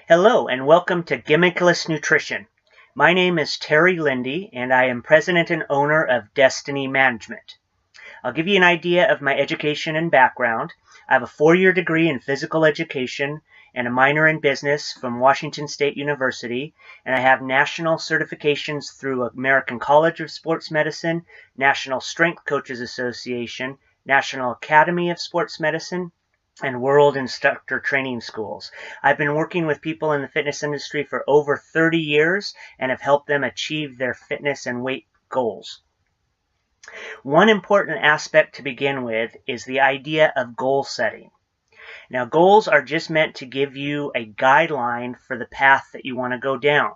Hello and welcome to Gimmickless Nutrition. My name is Terry Lindy and I am president and owner of Destiny Management. I'll give you an idea of my education and background. I have a 4-year degree in physical education and a minor in business from Washington State University, and I have national certifications through American College of Sports Medicine, National Strength Coaches Association, National Academy of Sports Medicine, and World Instructor Training Schools. I've been working with people in the fitness industry for over 30 years and have helped them achieve their fitness and weight goals. One important aspect to begin with is the idea of goal setting. Now, goals are just meant to give you a guideline for the path that you want to go down.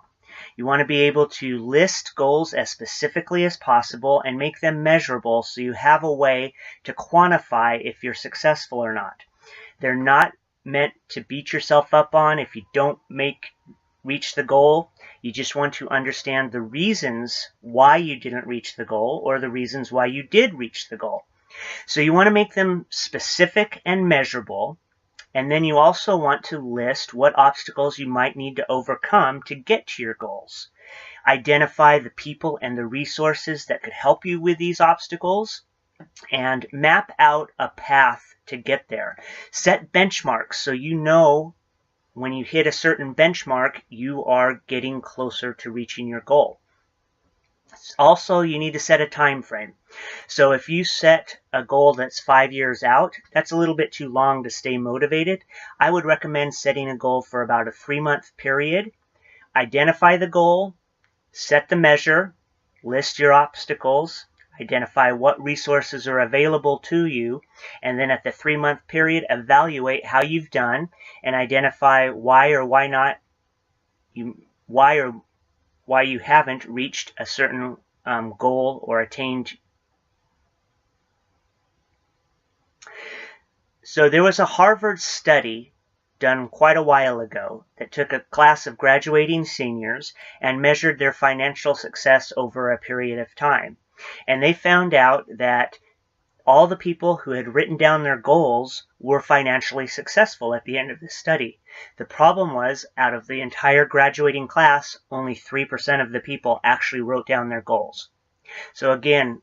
You want to be able to list goals as specifically as possible and make them measurable so you have a way to quantify if you're successful or not. They're not meant to beat yourself up on if you don't reach the goal. You just want to understand the reasons why you didn't reach the goal or the reasons why you did reach the goal. So you want to make them specific and measurable, and then you also want to list what obstacles you might need to overcome to get to your goals. Identify the people and the resources that could help you with these obstacles, and map out a path to get there. Set benchmarks so you know when you hit a certain benchmark, you are getting closer to reaching your goal. Also, you need to set a time frame. So if you set a goal that's 5 years out, that's a little bit too long to stay motivated. I would recommend setting a goal for about a 3-month period. Identify the goal, set the measure, list your obstacles, identify what resources are available to you, and then at the 3-month period, evaluate how you've done and identify why you haven't reached a certain goal or attained. So there was a Harvard study done quite a while ago that took a class of graduating seniors and measured their financial success over a period of time. And they found out that all the people who had written down their goals were financially successful at the end of the study. The problem was, out of the entire graduating class, only 3% of the people actually wrote down their goals. So again,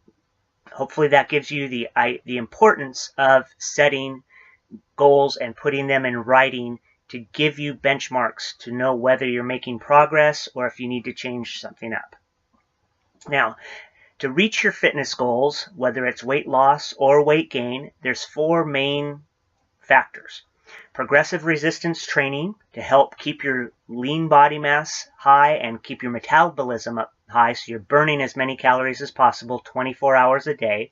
hopefully that gives you the importance of setting goals and putting them in writing to give you benchmarks to know whether you're making progress or if you need to change something up. Now, to reach your fitness goals, whether it's weight loss or weight gain, there's 4 main factors. Progressive resistance training to help keep your lean body mass high and keep your metabolism up high so you're burning as many calories as possible 24 hours a day.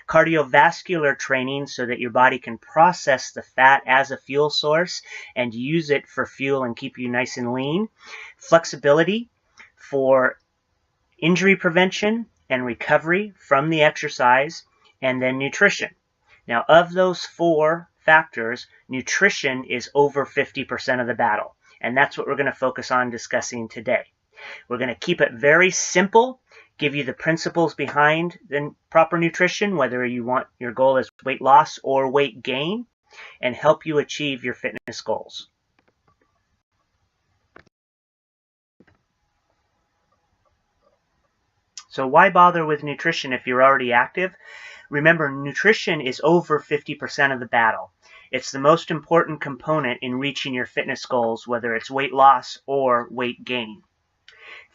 Cardiovascular training so that your body can process the fat as a fuel source and use it for fuel and keep you nice and lean. Flexibility for injury prevention and recovery from the exercise, and then nutrition. Now, of those 4 factors, nutrition is over 50% of the battle, and that's what we're going to focus on discussing today. We're going to keep it very simple, give you the principles behind the proper nutrition, whether you want your goal is weight loss or weight gain, and help you achieve your fitness goals. So why bother with nutrition if you're already active? Remember, nutrition is over 50% of the battle. It's the most important component in reaching your fitness goals, whether it's weight loss or weight gain.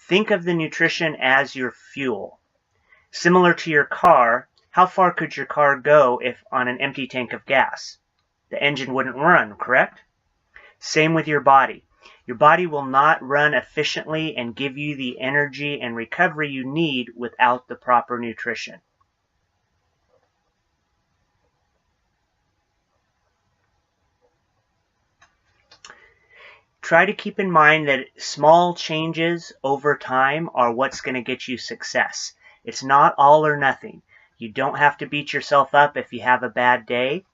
Think of the nutrition as your fuel. Similar to your car, how far could your car go if on an empty tank of gas? The engine wouldn't run, correct? Same with your body. Your body will not run efficiently and give you the energy and recovery you need without the proper nutrition. Try to keep in mind that small changes over time are what's going to get you success. It's not all or nothing. You don't have to beat yourself up if you have a bad day.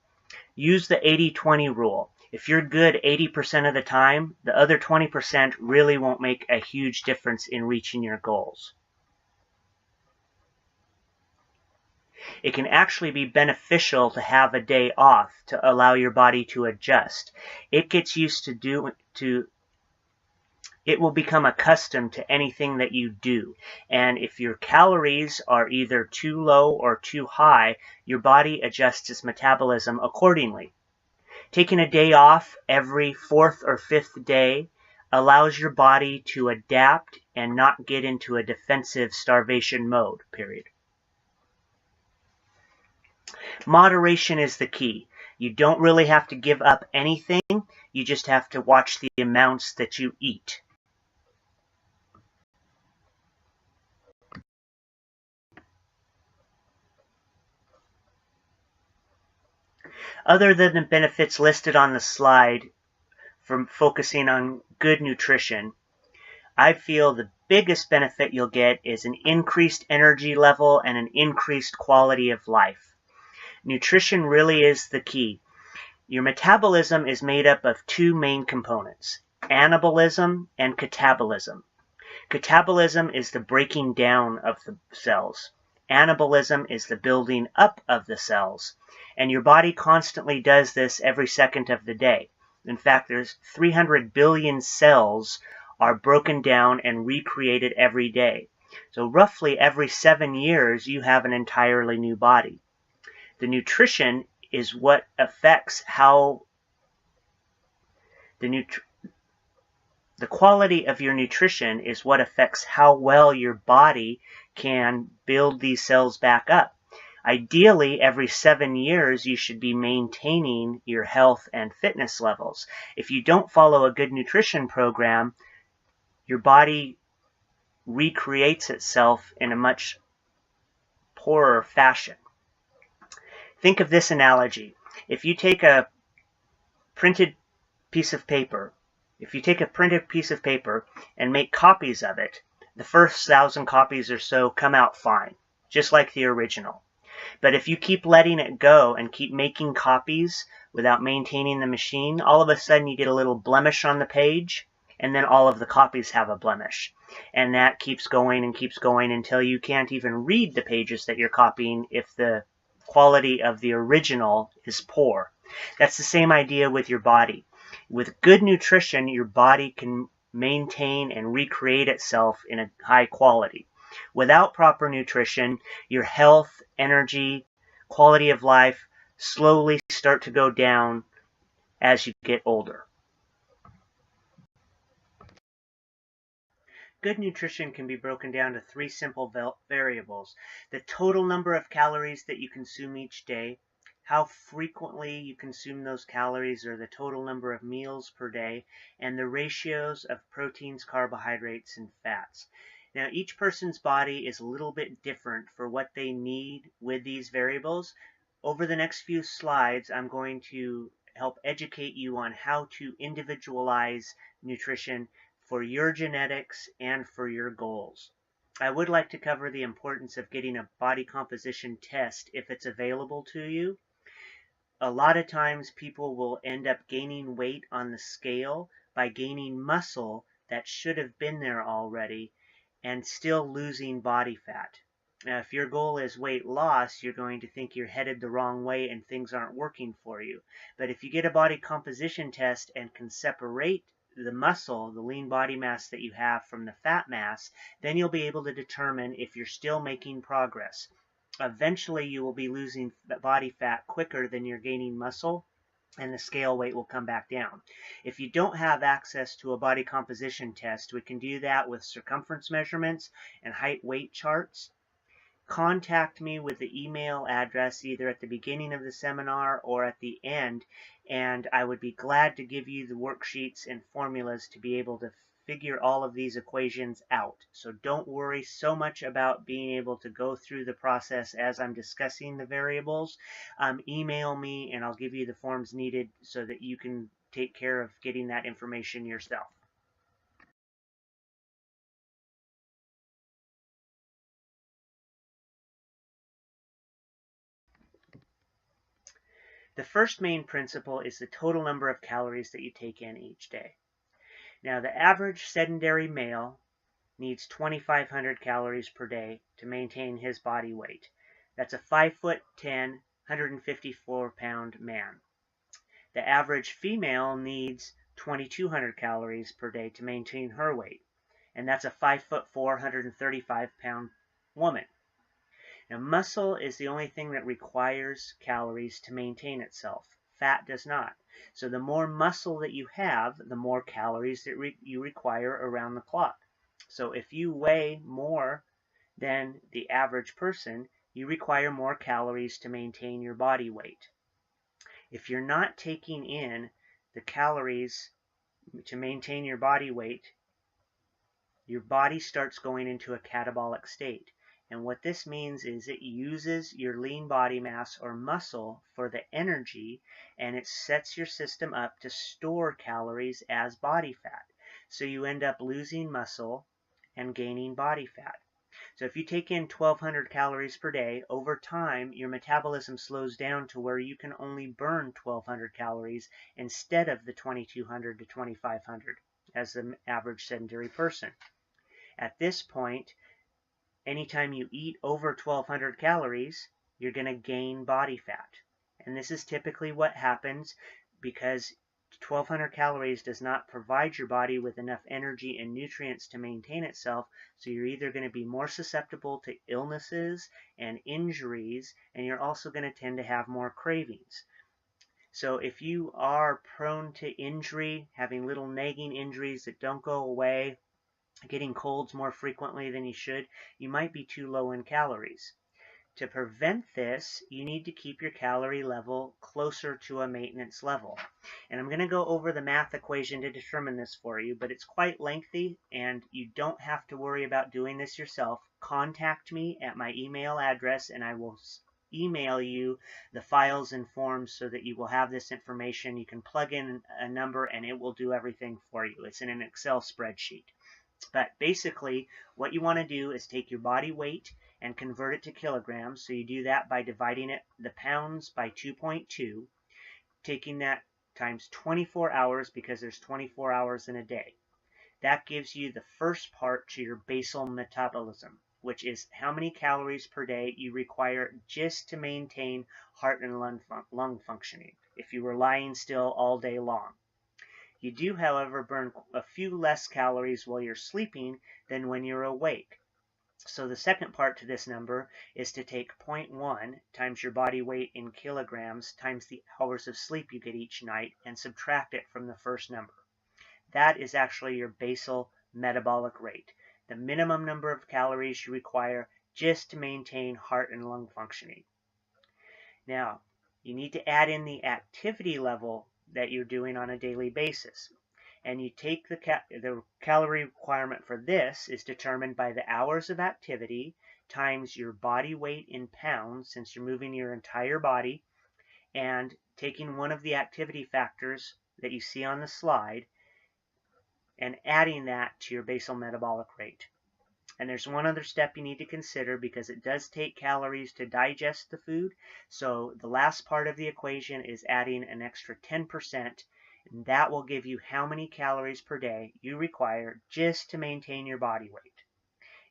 Use the 80-20 rule. If you're good 80% of the time, the other 20% really won't make a huge difference in reaching your goals. It can actually be beneficial to have a day off to allow your body to adjust. It gets used to it will become accustomed to anything that you do. And if your calories are either too low or too high, your body adjusts its metabolism accordingly. Taking a day off every 4th or 5th day allows your body to adapt and not get into a defensive starvation mode, period. Moderation is the key. You don't really have to give up anything. You just have to watch the amounts that you eat. Other than the benefits listed on the slide from focusing on good nutrition, I feel the biggest benefit you'll get is an increased energy level and an increased quality of life. Nutrition really is the key. Your metabolism is made up of 2 main components, anabolism and catabolism. Catabolism is the breaking down of the cells. Anabolism is the building up of the cells. And your body constantly does this every second of the day. In fact, there's 300 billion cells are broken down and recreated every day. So roughly every 7 years, you have an entirely new body. The nutrition is what affects how the quality of your nutrition is what affects how well your body can build these cells back up. Ideally, every 7 years, you should be maintaining your health and fitness levels. If you don't follow a good nutrition program, your body recreates itself in a much poorer fashion. Think of this analogy. If you take a printed piece of paper, and make copies of it, the first 1,000 copies or so come out fine, just like the original. But if you keep letting it go and keep making copies without maintaining the machine, all of a sudden you get a little blemish on the page, and then all of the copies have a blemish. And that keeps going until you can't even read the pages that you're copying if the quality of the original is poor. That's the same idea with your body. With good nutrition, your body can maintain and recreate itself in a high quality. Without proper nutrition, your health, energy, quality of life slowly start to go down as you get older. Good nutrition can be broken down to 3 simple variables: the total number of calories that you consume each day, how frequently you consume those calories or the total number of meals per day, and the ratios of proteins, carbohydrates, and fats. Now, each person's body is a little bit different for what they need with these variables. Over the next few slides, I'm going to help educate you on how to individualize nutrition for your genetics and for your goals. I would like to cover the importance of getting a body composition test if it's available to you. A lot of times people will end up gaining weight on the scale by gaining muscle that should have been there already and still losing body fat. Now, if your goal is weight loss, you're going to think you're headed the wrong way and things aren't working for you. But if you get a body composition test and can separate the muscle, the lean body mass that you have from the fat mass, then you'll be able to determine if you're still making progress. Eventually, you will be losing body fat quicker than you're gaining muscle, and the scale weight will come back down. If you don't have access to a body composition test, we can do that with circumference measurements and height weight charts. Contact me with the email address either at the beginning of the seminar or at the end, and I would be glad to give you the worksheets and formulas to be able to figure all of these equations out. So don't worry so much about being able to go through the process as I'm discussing the variables. Email me and I'll give you the forms needed so that you can take care of getting that information yourself. The first main principle is the total number of calories that you take in each day. Now, the average sedentary male needs 2,500 calories per day to maintain his body weight. That's a 5'10", 154-pound man. The average female needs 2,200 calories per day to maintain her weight. And that's a 5'4", 135-pound woman. Now, muscle is the only thing that requires calories to maintain itself. Fat does not. So the more muscle that you have, the more calories that you require around the clock. So if you weigh more than the average person, you require more calories to maintain your body weight. If you're not taking in the calories to maintain your body weight, your body starts going into a catabolic state. And what this means is it uses your lean body mass or muscle for the energy, and it sets your system up to store calories as body fat. So you end up losing muscle and gaining body fat. So if you take in 1,200 calories per day, over time your metabolism slows down to where you can only burn 1,200 calories instead of the 2,200 to 2,500 as the average sedentary person. At this point, anytime you eat over 1,200 calories, you're going to gain body fat. And this is typically what happens because 1,200 calories does not provide your body with enough energy and nutrients to maintain itself, so you're either going to be more susceptible to illnesses and injuries, and you're also going to tend to have more cravings. So if you are prone to injury, having little nagging injuries that don't go away, getting colds more frequently than you should, you might be too low in calories. To prevent this, you need to keep your calorie level closer to a maintenance level. And I'm going to go over the math equation to determine this for you, but it's quite lengthy and you don't have to worry about doing this yourself. Contact me at my email address and I will email you the files and forms so that you will have this information. You can plug in a number and it will do everything for you. It's in an Excel spreadsheet. But basically, what you want to do is take your body weight and convert it to kilograms. So you do that by dividing the pounds by 2.2, taking that times 24 hours because there's 24 hours in a day. That gives you the first part to your basal metabolism, which is how many calories per day you require just to maintain heart and lung functioning if you were lying still all day long. You do, however, burn a few less calories while you're sleeping than when you're awake. So the second part to this number is to take 0.1 times your body weight in kilograms times the hours of sleep you get each night and subtract it from the first number. That is actually your basal metabolic rate, the minimum number of calories you require just to maintain heart and lung functioning. Now, you need to add in the activity level that you're doing on a daily basis. And you take the calorie requirement for this is determined by the hours of activity times your body weight in pounds, since you're moving your entire body, and taking one of the activity factors that you see on the slide and adding that to your basal metabolic rate. And there's one other step you need to consider because it does take calories to digest the food. So the last part of the equation is adding an extra 10%, and that will give you how many calories per day you require just to maintain your body weight.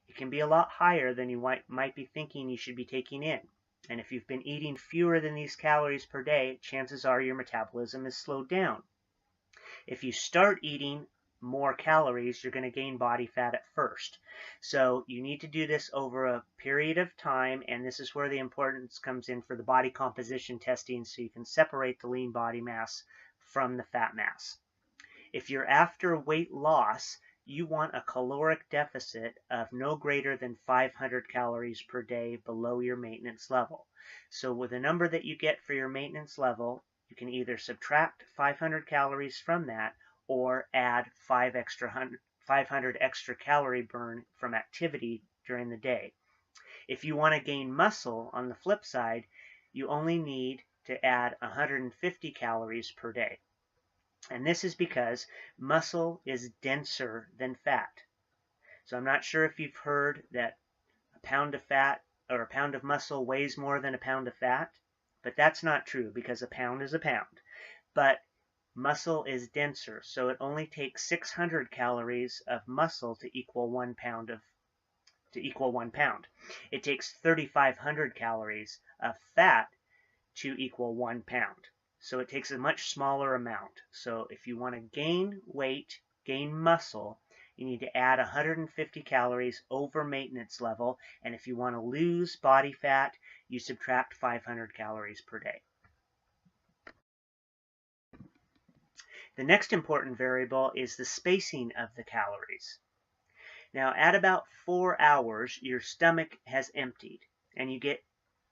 It can be a lot higher than you might be thinking you should be taking in. And if you've been eating fewer than these calories per day, chances are your metabolism is slowed down. If you start eating more calories, you're going to gain body fat at first. So you need to do this over a period of time, and this is where the importance comes in for the body composition testing so you can separate the lean body mass from the fat mass. If you're after weight loss, you want a caloric deficit of no greater than 500 calories per day below your maintenance level. So with the number that you get for your maintenance level, you can either subtract 500 calories from that or add 500 extra calorie burn from activity during the day. If you want to gain muscle, on the flip side, you only need to add 150 calories per day. And this is because muscle is denser than fat. So I'm not sure if you've heard that a pound of fat or a pound of muscle weighs more than a pound of fat, but that's not true because a pound is a pound. But muscle is denser, so it only takes 600 calories of muscle to equal 1 pound. It takes 3,500 calories of fat to equal 1 pound. so it takes a much smaller amount. So if you want to gain weight, gain muscle, you need to add 150 calories over maintenance level, and if you want to lose body fat, you subtract 500 calories per day. The next important variable is the spacing of the calories. Now, at about 4 hours, your stomach has emptied, and you get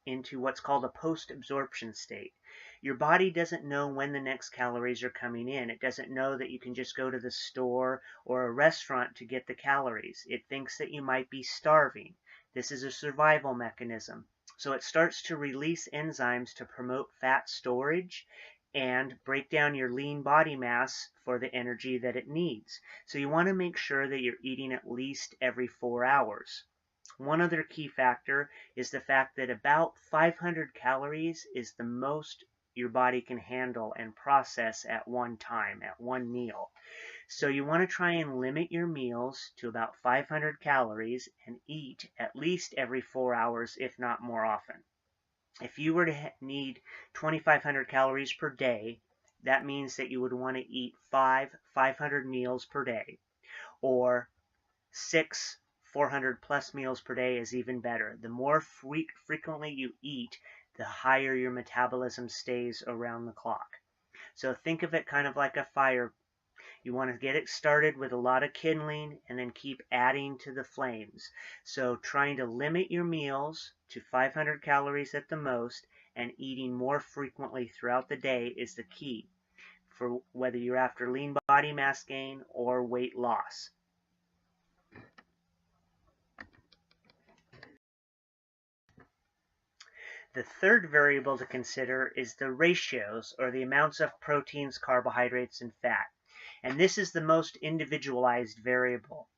into what's called a post-absorption state. Your body doesn't know when the next calories are coming in. It doesn't know that you can just go to the store or a restaurant to get the calories. It thinks that you might be starving. This is a survival mechanism. So it starts to release enzymes to promote fat storage and break down your lean body mass for the energy that it needs. So you want to make sure that you're eating at least every 4 hours. One other key factor is the fact that about 500 calories is the most your body can handle and process at one time, at one meal. So you want to try and limit your meals to about 500 calories and eat at least every 4 hours, if not more often. If you were to need 2,500 calories per day, that means that you would want to eat 500 meals per day, or 6 400 plus meals per day is even better. The more frequently you eat, the higher your metabolism stays around the clock. So think of it kind of like a fire. You want to get it started with a lot of kindling and then keep adding to the flames. So trying to limit your meals to 500 calories at the most and eating more frequently throughout the day is the key for whether you're after lean body mass gain or weight loss. The third variable to consider is the ratios, or the amounts of proteins, carbohydrates, and fat. And this is the most individualized variable.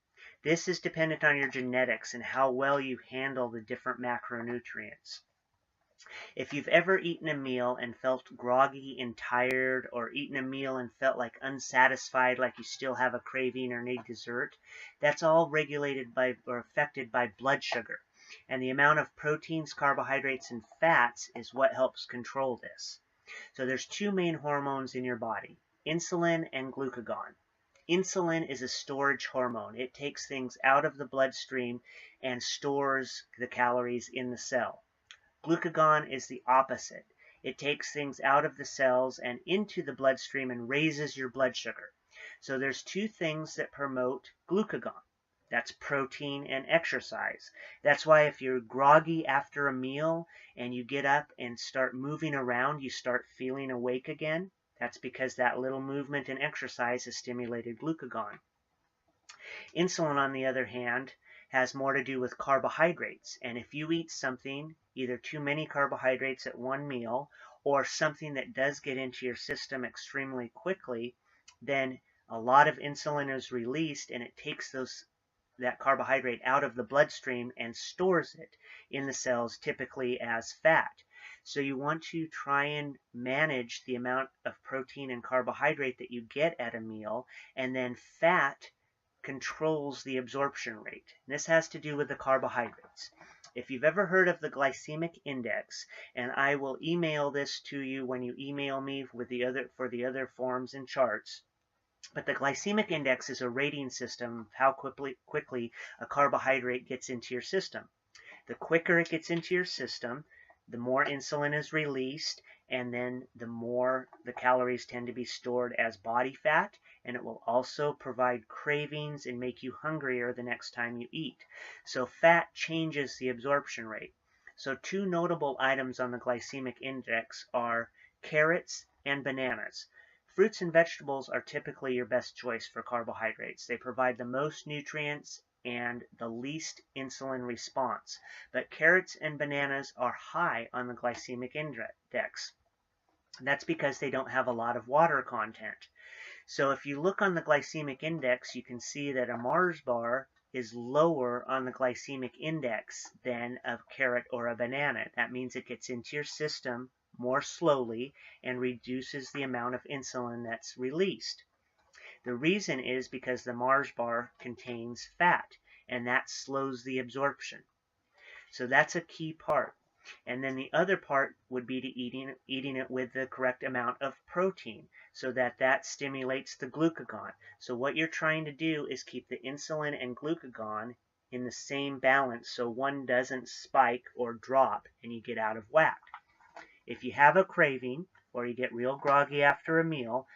This is dependent on your genetics and how well you handle the different macronutrients. If you've ever eaten a meal and felt groggy and tired, or eaten a meal and felt like unsatisfied, like you still have a craving or need dessert, that's all regulated by or affected by blood sugar. And the amount of proteins, carbohydrates, and fats is what helps control this. So there's two main hormones in your body, insulin and glucagon. Insulin is a storage hormone. It takes things out of the bloodstream and stores the calories in the cell. Glucagon is the opposite. It takes things out of the cells and into the bloodstream and raises your blood sugar. So there's two things that promote glucagon. That's protein and exercise. That's why if you're groggy after a meal and you get up and start moving around, you start feeling awake again. That's because that little movement and exercise has stimulated glucagon. Insulin, on the other hand, has more to do with carbohydrates. And if you eat something, either too many carbohydrates at one meal or something that does get into your system extremely quickly, then a lot of insulin is released and it takes that carbohydrate out of the bloodstream and stores it in the cells, typically as fat. So you want to try and manage the amount of protein and carbohydrate that you get at a meal, and then fat controls the absorption rate. And this has to do with the carbohydrates. If you've ever heard of the glycemic index, and I will email this to you when you email me with for the other forms and charts, but the glycemic index is a rating system of how quickly a carbohydrate gets into your system. The quicker it gets into your system, the more insulin is released, and then the more the calories tend to be stored as body fat, and it will also provide cravings and make you hungrier the next time you eat. So fat changes the absorption rate. So two notable items on the glycemic index are carrots and bananas. Fruits and vegetables are typically your best choice for carbohydrates. They provide the most nutrients and the least insulin response. But carrots and bananas are high on the glycemic index. That's because they don't have a lot of water content. So if you look on the glycemic index, you can see that a Mars bar is lower on the glycemic index than a carrot or a banana. That means it gets into your system more slowly and reduces the amount of insulin that's released. The reason is because the Mars bar contains fat, and that slows the absorption. So that's a key part. And then the other part would be to eating it with the correct amount of protein so that that stimulates the glucagon. So what you're trying to do is keep the insulin and glucagon in the same balance so one doesn't spike or drop and you get out of whack. If you have a craving or you get real groggy after a meal,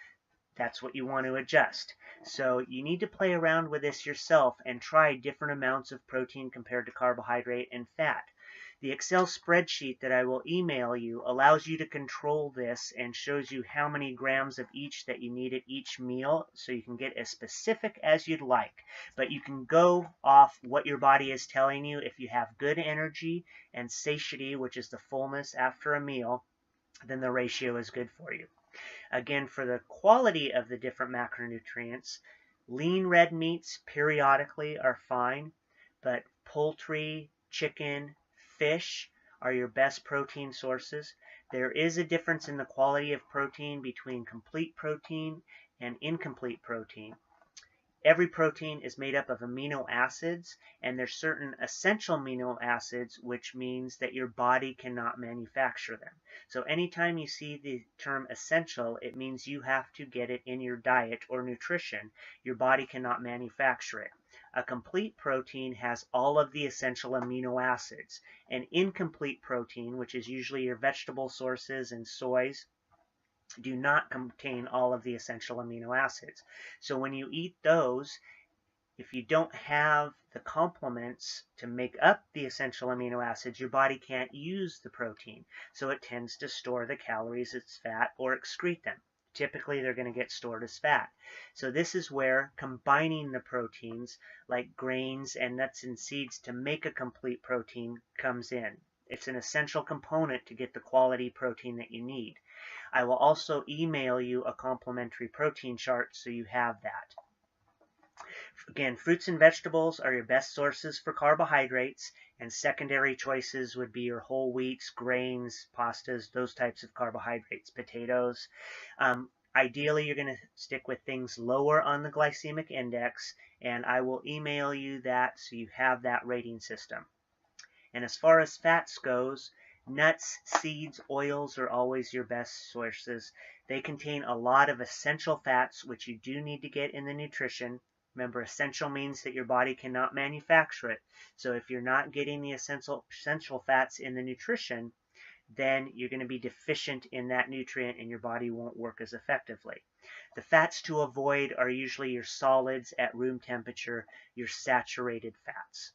that's what you want to adjust. So you need to play around with this yourself and try different amounts of protein compared to carbohydrate and fat. The Excel spreadsheet that I will email you allows you to control this and shows you how many grams of each that you need at each meal, so you can get as specific as you'd like. But you can go off what your body is telling you. If you have good energy and satiety, which is the fullness after a meal, then the ratio is good for you. Again, for the quality of the different macronutrients, lean red meats periodically are fine, but poultry, chicken, fish are your best protein sources. There is a difference in the quality of protein between complete protein and incomplete protein. Every protein is made up of amino acids, and there's certain essential amino acids, which means that your body cannot manufacture them. So anytime you see the term essential, it means you have to get it in your diet or nutrition. Your body cannot manufacture it. A complete protein has all of the essential amino acids. An incomplete protein, which is usually your vegetable sources and soys, do not contain all of the essential amino acids. So when you eat those, if you don't have the complements to make up the essential amino acids, your body can't use the protein. So it tends to store the calories as fat or excrete them. Typically, they're going to get stored as fat. So this is where combining the proteins like grains and nuts and seeds to make a complete protein comes in. It's an essential component to get the quality protein that you need. I will also email you a complimentary protein chart so you have that. Again, fruits and vegetables are your best sources for carbohydrates, and secondary choices would be your whole wheats, grains, pastas, those types of carbohydrates, potatoes. Ideally, you're going to stick with things lower on the glycemic index, and I will email you that so you have that rating system. And as far as fats goes, nuts, seeds, oils are always your best sources. They contain a lot of essential fats, which you do need to get in the nutrition. Remember, essential means that your body cannot manufacture it. So if you're not getting the essential fats in the nutrition, then you're going to be deficient in that nutrient and your body won't work as effectively. The fats to avoid are usually your solids at room temperature, your saturated fats.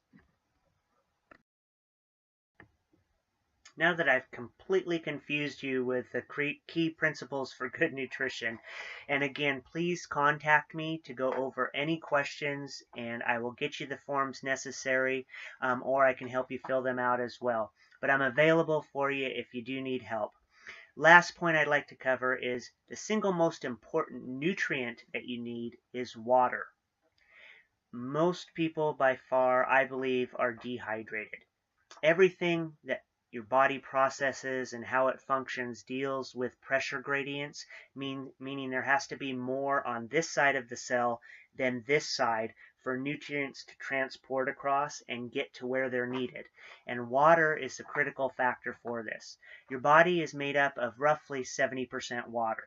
Now that I've completely confused you with the key principles for good nutrition, and again, please contact me to go over any questions, and I will get you the forms necessary, or I can help you fill them out as well. But I'm available for you if you do need help. Last point I'd like to cover is the single most important nutrient that you need is water. Most people by far, I believe, are dehydrated. Everything that your body processes and how it functions deals with pressure gradients, meaning there has to be more on this side of the cell than this side for nutrients to transport across and get to where they're needed. And water is the critical factor for this. Your body is made up of roughly 70% water.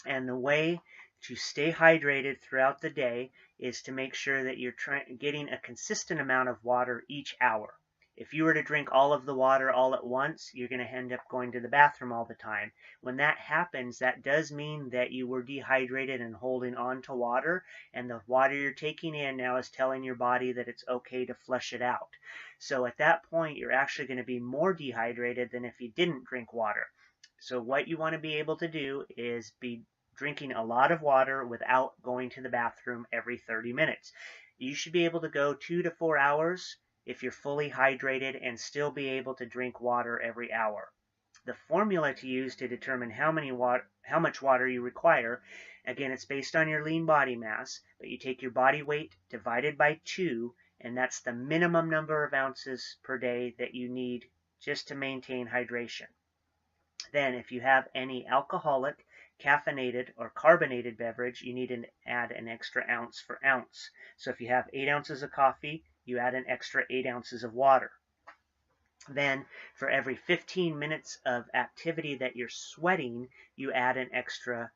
And the way to stay hydrated throughout the day is to make sure that you're getting a consistent amount of water each hour. If you were to drink all of the water all at once, you're going to end up going to the bathroom all the time. When that happens, that does mean that you were dehydrated and holding on to water, and the water you're taking in now is telling your body that it's okay to flush it out. So at that point, you're actually going to be more dehydrated than if you didn't drink water. So what you want to be able to do is be drinking a lot of water without going to the bathroom every 30 minutes. You should be able to go 2 to 4 hours if you're fully hydrated and still be able to drink water every hour. The formula to use to determine how much water you require, again, it's based on your lean body mass, but you take your body weight divided by 2, and that's the minimum number of ounces per day that you need just to maintain hydration. Then if you have any alcoholic, caffeinated, or carbonated beverage, you need to add an extra ounce for ounce. So if you have 8 ounces of coffee, you add an extra 8 ounces of water. Then for every 15 minutes of activity that you're sweating, you add an extra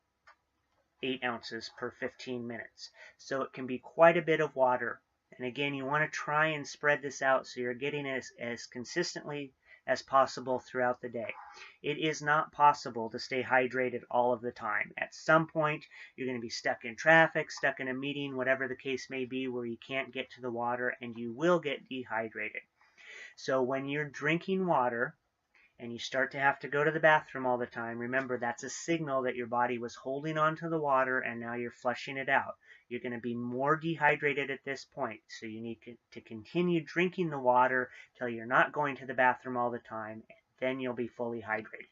8 ounces per 15 minutes. So it can be quite a bit of water. And again, you want to try and spread this out so you're getting as consistently as possible throughout the day. It is not possible to stay hydrated all of the time. At some point, you're going to be stuck in traffic, stuck in a meeting, whatever the case may be, where you can't get to the water and you will get dehydrated. So when you're drinking water and you start to have to go to the bathroom all the time, remember that's a signal that your body was holding on to the water and now you're flushing it out. You're going to be more dehydrated at this point, so you need to continue drinking the water till you're not going to the bathroom all the time, and then you'll be fully hydrated.